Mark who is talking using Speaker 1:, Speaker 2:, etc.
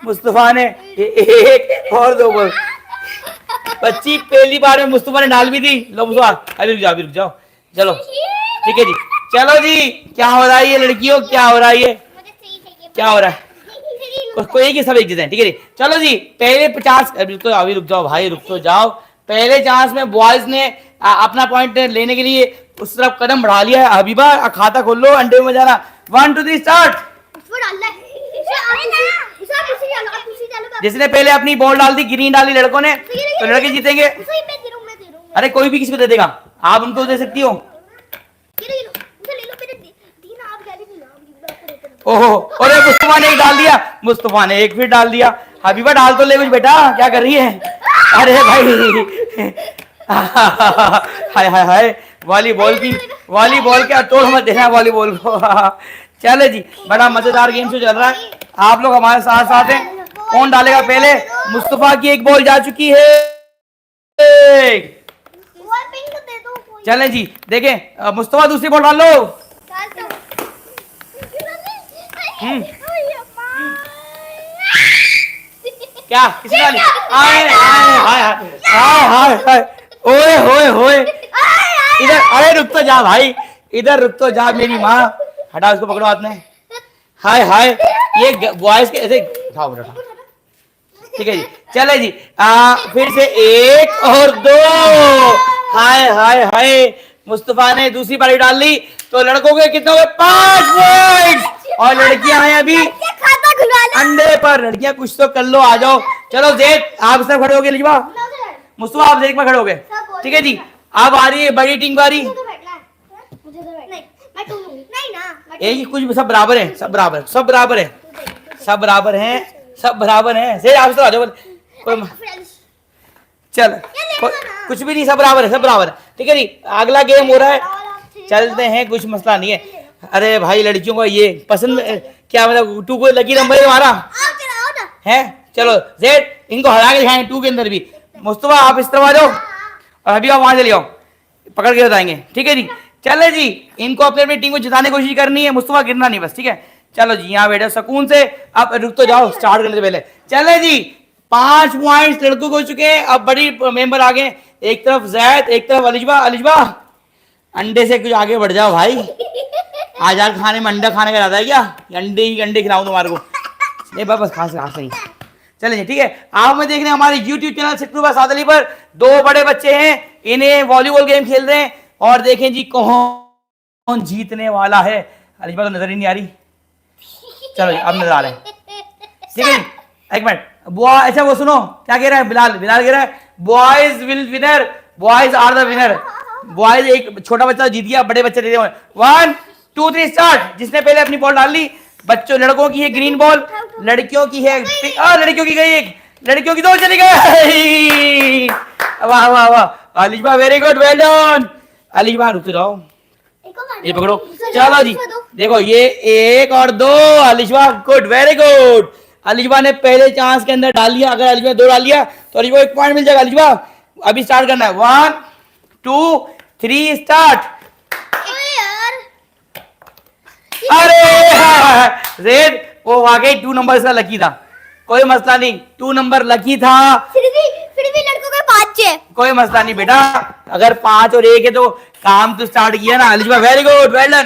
Speaker 1: मुस्तफा ने एक और 2 बॉल। बच्ची पहली बार में मुस्तफा ने डाल भी दी। लो मुस्तफा अभी रुक जाओ चलो ठीक है जी। चलो जी क्या हो रहा है ये लड़कियों, क्या हो रहा है ये, क्या हो रहा है? कोई एक ही सब एक चीज ठीक है जी। चलो जी पहले 50 अभी रुक जाओ भाई, रुक तो जाओ। पहले चांस में बॉयज ने अपना पॉइंट लेने के लिए उस तरफ कदम बढ़ा लिया है। हबीबा खाता खोल लो, अंडे में जाना। 1 2 3 स्टार्ट। जिसने पहले अपनी बॉल डाल दी, ग्रीन डाली लड़कों ने, तो लड़के जीतेंगे। अरे कोई भी किसी को दे देगा, आप उनको दे सकती हो। ओहो अरे मुस्तफा ने एक डाल दिया, मुस्तफा ने एक फिर डाल दिया। हबीबा डाल तो ले कुछ बेटा, क्या कर रही है? अरे भाई हाय हाय हाय, वॉलीबॉल क्या तोड़ मत देना वॉलीबॉल को। चले जी बड़ा मजेदार गेम शो चल रहा है, आप लोग हमारे साथ साथ हैं। कौन डालेगा पहले? मुस्तफा की एक बॉल जा चुकी है। चले जी देखें, मुस्तफा दूसरी बॉल डाल लो। क्या किसी डाली? आए हाय हाय हाय, ओए होए होए, इधर अरे रुक तो जा भाई, इधर रुक तो जा मेरी माँ। हटा उसको, पकड़ो हाथ में। हाय हाय ये बॉयज के ऐसे उठाओ बेटा, ठीक है जी। चले जी फिर से 1 और 2। हाय हाय हाय, मुस्तफा ने दूसरी बारी डाल ली, तो लड़कों के कितने हो गए? 5 पॉइंट। और लड़कियां हैं अभी अंडे पर। लड़कियां कुछ तो कर लो, आ जाओ। चलो जेद आप सब खड़े हो गए, लिजवा मुस्तफा आप जेद में खड़े हो गए, ठीक है जी। अब आ रही है बड़ी टीम बारी। एक ही कुछ, सब बराबर है, सब बराबर है, सब बराबर है, सब बराबर हैं, सब बराबर हैं। जेद आप सब आ जाओ। चल कुछ भी नहीं, सब बराबर है, सब बराबर है, ठीक है जी। अगला गेम हो रहा है, चलते हैं, कुछ मसला नहीं है। अरे भाई लड़कियों को ये पसंद क्या, मतलब 2 को लकी नंबर है हमारा है। चलो जेड इनको हरा के दिखाएंगे 2 के अंदर भी। मुस्तफा आप इस तरफ आ जाओ और अभी आप वहां चले जाओ, पकड़ के बताएंगे, ठीक है जी। चले जी इनको अपनी अपनी टीम को जिताने की कोशिश करनी है, मुस्तफा गिरना नहीं बस, ठीक है। चलो जी यहाँ बैठो सुकून से। अब रुक तो जाओ, स्टार्ट करने से पहले। चले जी 5 पॉइंट लड़कों को हो चुके हैं। अब बड़ी मेंबर आ गए, एक तरफ जैद, एक तरफ अलिजबा। अलिजबा अंडे से कुछ आगे बढ़ जाओ भाई, आजाद खाने में अंडा खाने का इरादा है क्या? अंडे खिलाऊं तुम्हारे को? नहीं बस खास नहीं। चलिए ठीक है, आप में देख रहे हैं हमारे YouTube चैनल सिट्टू बाय साद अली पर 2 बड़े बच्चे हैं, इन्हें वॉलीबॉल गेम खेल रहे हैं। और देखें जी कौन जीतने वाला है। अलिजबा तो नजर ही नहीं आ रही, चलो अब नजर आ रहे हैं, ठीक है। एक मिनट, अच्छा वो सुनो क्या कह रहा है बिलाल कह रहा है boys will winner, boys are the winner. Boys एक छोटा बच्चा जीत गया, बड़े बच्चे जीते। 1 2 3 स्टार्ट। जिसने पहले अपनी बॉल डाल ली, बच्चों लड़कों की है ग्रीन बॉल, लड़कियों की है लड़कियों की गई एक, लड़कियों की 2 चली गई। वाह वाह वाह अलिजबा, वेरी गुड, वेल डन। अलिजबा रुक जाओ, ये पकड़ो। चलो जी देखो ये 1 और 2। अलिजबा गुड, वेरी गुड। अलिजबा ने पहले चांस के अंदर डाल लिया, अगर अलिजबा 2 डाल लिया तो अलिजबा 1 पॉइंट मिल जाएगा। अलिजबा अभी स्टार्ट करना है, 1 2 3 स्टार्ट। अरे जेड वो वाकई 2 नंबर का लकी था, कोई मसला नहीं, 2 नंबर लकी था। फिर भी लड़कों के 5 है, कोई मसला नहीं बेटा, अगर 5 और 1 है तो काम तो स्टार्ट किया ना। अलिजबा वेरी गुड, वेल डन।